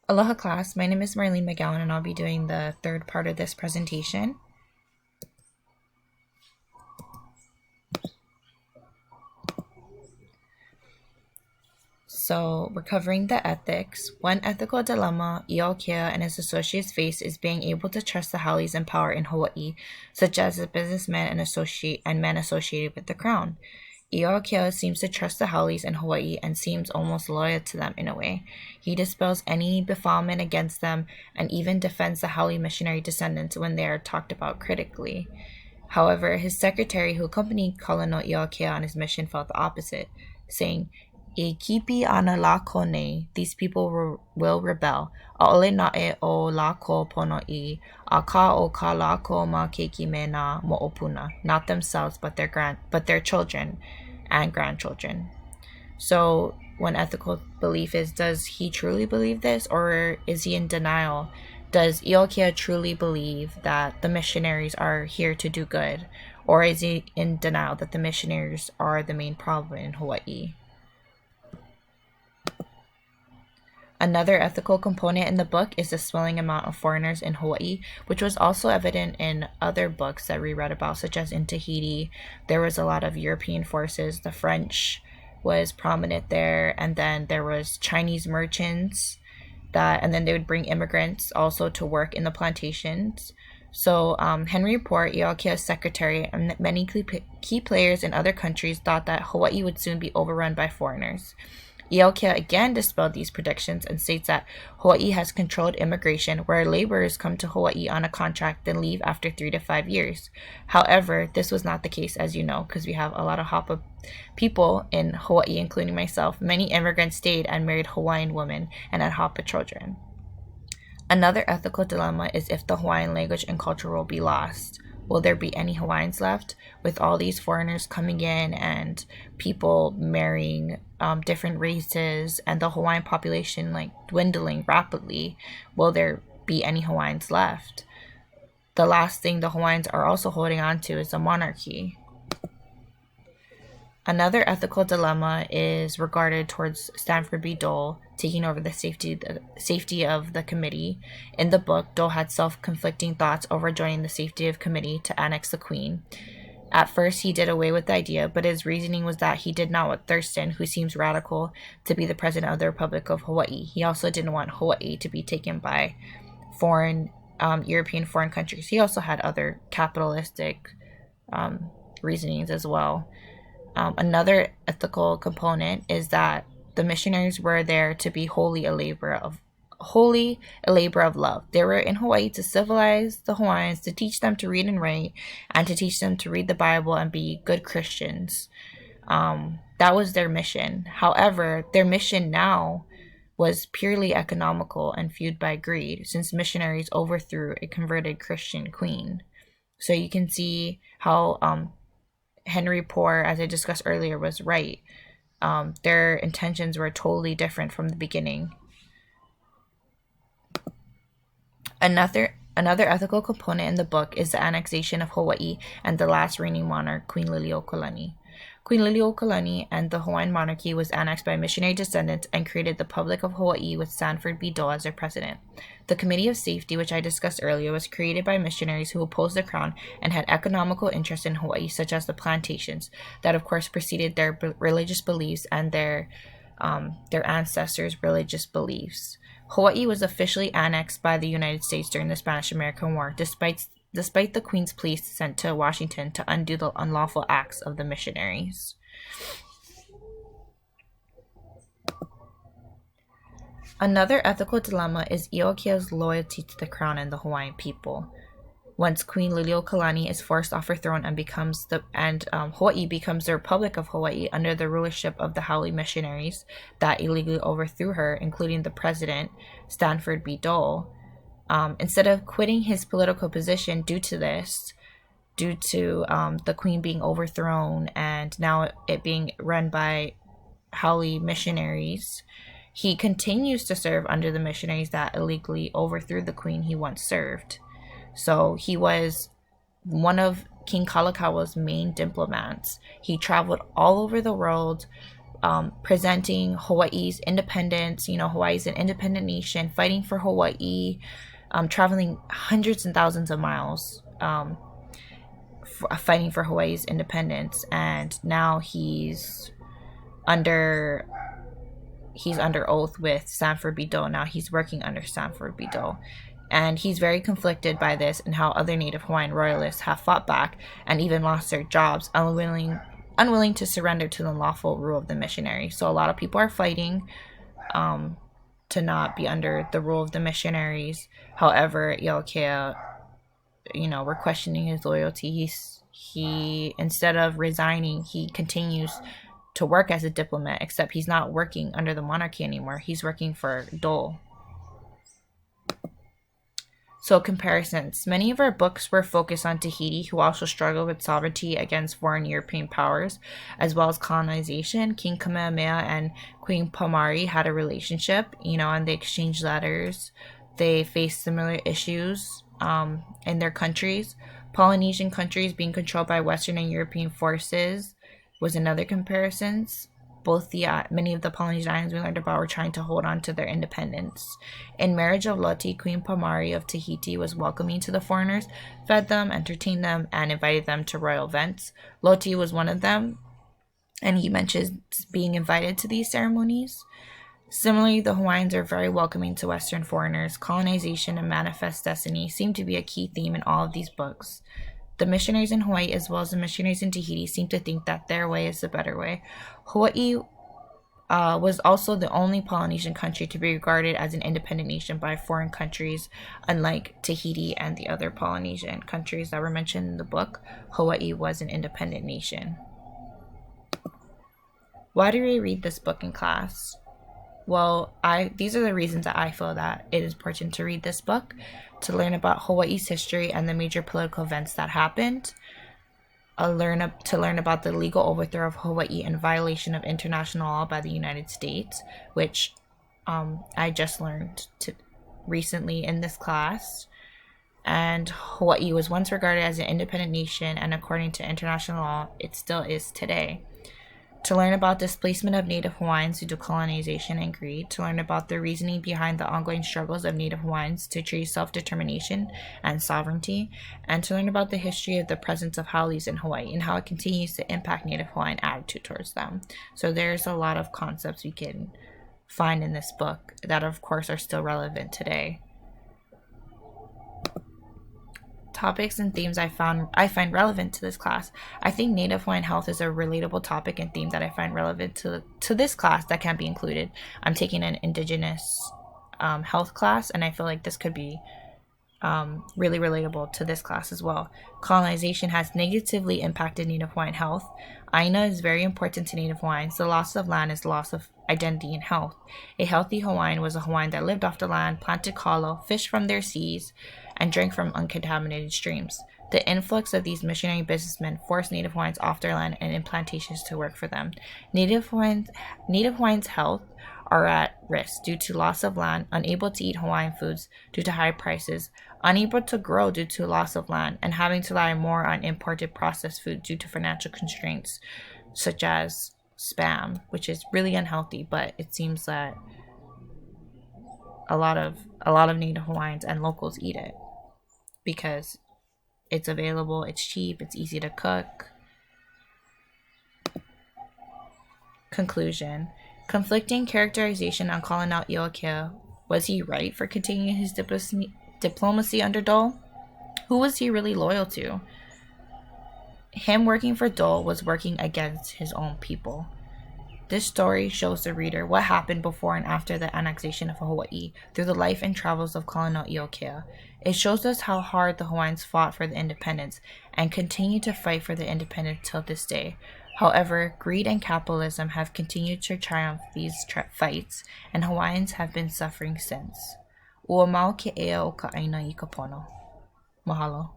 Aloha class, my name is Marlene McGowan and I'll be doing the third part of this presentation. So we're covering the ethics. One ethical dilemma Iokia and his associates face is being able to trust the haoles in power in Hawaii, such as the businessmen and men associated with the crown. Iokia seems to trust the haoles in Hawaii and seems almost loyal to them in a way. He dispels any befoulment against them and even defends the haole missionary descendants when they are talked about critically. However, his secretary who accompanied Colonel Iokia on his mission felt the opposite, saying, "E kipi ana lako nei, these people will rebel. A'ole na'e o lako pono'i, a ka o ka lako ma keiki me na mo'opuna, not themselves but their children and grandchildren." So one ethical belief is, does he truly believe this, or is he in denial? Does Iokia truly believe that the missionaries are here to do good, or is he in denial that the missionaries are the main problem in Hawaii? Another ethical component in the book is the swelling amount of foreigners in Hawaii, which was also evident in other books that we read about, such as in Tahiti. There was a lot of European forces. The French was prominent there, and then there was Chinese merchants and then they would bring immigrants also to work in the plantations. So Henry Port, Iokia's secretary, and many key players in other countries thought that Hawaii would soon be overrun by foreigners. Iokia again dispelled these predictions and states that Hawaii has controlled immigration, where laborers come to Hawaii on a contract then leave after 3 to 5 years. However, this was not the case, as you know, because we have a lot of Hapa people in Hawaii, including myself. Many immigrants stayed and married Hawaiian women and had Hapa children. Another ethical dilemma is if the Hawaiian language and culture will be lost. Will there be any Hawaiians left with all these foreigners coming in and people marrying different races and the Hawaiian population like dwindling rapidly? Will there be any Hawaiians left? The last thing the Hawaiians are also holding on to is the monarchy. Another ethical dilemma is regarded towards Stanford B. Dole taking over the safety of the committee. In the book, Dole had self-conflicting thoughts over joining the safety of committee to annex the Queen. At first, he did away with the idea, but his reasoning was that he did not want Thurston, who seems radical, to be the president of the Republic of Hawaii. He also didn't want Hawaii to be taken by European foreign countries. He also had other capitalistic reasonings as well. Another ethical component is that the missionaries were there to be wholly a labor of love. They were in Hawaii to civilize the Hawaiians, to teach them to read and write, and to teach them to read the Bible and be good Christians. That was their mission. However, their mission now was purely economical and fueled by greed, since missionaries overthrew a converted Christian queen. So you can see how Henry Poor, as I discussed earlier, was right. Their intentions were totally different from the beginning. Another ethical component in the book is the annexation of Hawaii and the last reigning monarch, Queen Liliuokalani. Queen Liliuokalani and the Hawaiian monarchy was annexed by missionary descendants and created the Republic of Hawaii with Stanford B. Dole as their president. The Committee of Safety, which I discussed earlier, was created by missionaries who opposed the crown and had economical interests in Hawaii, such as the plantations, that of course preceded their religious beliefs and their ancestors' religious beliefs. Hawaii was officially annexed by the United States during the Spanish-American War, despite the Queen's pleas sent to Washington to undo the unlawful acts of the missionaries. Another ethical dilemma is Iokia's loyalty to the crown and the Hawaiian people. Once Queen Liliuokalani is forced off her throne and Hawaii becomes the Republic of Hawaii under the rulership of the haole missionaries that illegally overthrew her, including the president, Stanford B. Dole. Instead of quitting his political position due to the Queen being overthrown and now it being run by haole missionaries, he continues to serve under the missionaries that illegally overthrew the Queen he once served. So he was one of King Kalakaua's main diplomats. He traveled all over the world presenting Hawaii's independence. Hawaii's an independent nation, fighting for Hawaii, traveling hundreds and thousands of miles, fighting for Hawaii's independence. And now he's under oath with Sanford Bido. Now he's working under Sanford Bido. And he's very conflicted by this and how other Native Hawaiian royalists have fought back and even lost their jobs, unwilling to surrender to the lawful rule of the missionary. So a lot of people are fighting to not be under the rule of the missionaries. However, Iokea, we're questioning his loyalty. He instead of resigning, he continues to work as a diplomat, except he's not working under the monarchy anymore. He's working for Dole. So comparisons. Many of our books were focused on Tahiti, who also struggled with sovereignty against foreign European powers, as well as colonization. King Kamehameha and Queen Pomare had a relationship, and they exchanged letters. They faced similar issues in their countries. Polynesian countries being controlled by Western and European forces was another comparison. Many of the Polynesian islands we learned about were trying to hold on to their independence. In Marriage of Loti, Queen Pomare of Tahiti was welcoming to the foreigners, fed them, entertained them, and invited them to royal events. Loti was one of them, and he mentions being invited to these ceremonies. Similarly, the Hawaiians are very welcoming to Western foreigners. Colonization and manifest destiny seem to be a key theme in all of these books. The missionaries in Hawaii, as well as the missionaries in Tahiti, seem to think that their way is the better way. Hawaii was also the only Polynesian country to be regarded as an independent nation by foreign countries. Unlike Tahiti and the other Polynesian countries that were mentioned in the book, Hawaii was an independent nation. Why do we read this book in class? Well, these are the reasons that I feel that it is important to read this book: to learn about Hawaii's history and the major political events that happened, to learn about the legal overthrow of Hawaii and violation of international law by the United States, which I just learned recently in this class. And Hawaii was once regarded as an independent nation, and according to international law, it still is today. To learn about displacement of Native Hawaiians due to colonization and greed, to learn about the reasoning behind the ongoing struggles of Native Hawaiians to achieve self-determination and sovereignty, and to learn about the history of the presence of haoles in Hawaii and how it continues to impact Native Hawaiian attitude towards them. So there's a lot of concepts we can find in this book that, of course, are still relevant today. Topics and themes I find relevant to this class. I think Native Hawaiian health is a relatable topic and theme that I find relevant to this class that can be included. I'm taking an Indigenous health class, and I feel like this could be really relatable to this class as well. Colonization has negatively impacted Native Hawaiian health. Aina is very important to Native Hawaiians. The loss of land is loss of identity and health. A healthy Hawaiian was a Hawaiian that lived off the land, planted kalo, fished from their seas, and drank from uncontaminated streams. The influx of these missionary businessmen forced Native Hawaiians off their land and in plantations to work for them. Native Hawaiians' health are at risk due to loss of land, unable to eat Hawaiian foods due to high prices, unable to grow due to loss of land, and having to rely more on imported processed food due to financial constraints, such as Spam, which is really unhealthy, but it seems that a lot of Native Hawaiians and locals eat it because it's available, it's cheap, it's easy to cook. Conclusion. Conflicting characterization on calling out Iokea. Was he right for continuing his diplomacy under Dole? Who was he really loyal to? Him working for Dole was working against his own people. This story shows the reader what happened before and after the annexation of Hawaii through the life and travels of Colonel Iokea. It shows us how hard the Hawaiians fought for the independence and continue to fight for the independence till this day. However, greed and capitalism have continued to triumph these fights, and Hawaiians have been suffering since. Ua mau ke ea o ka aina I ka pono. Mahalo.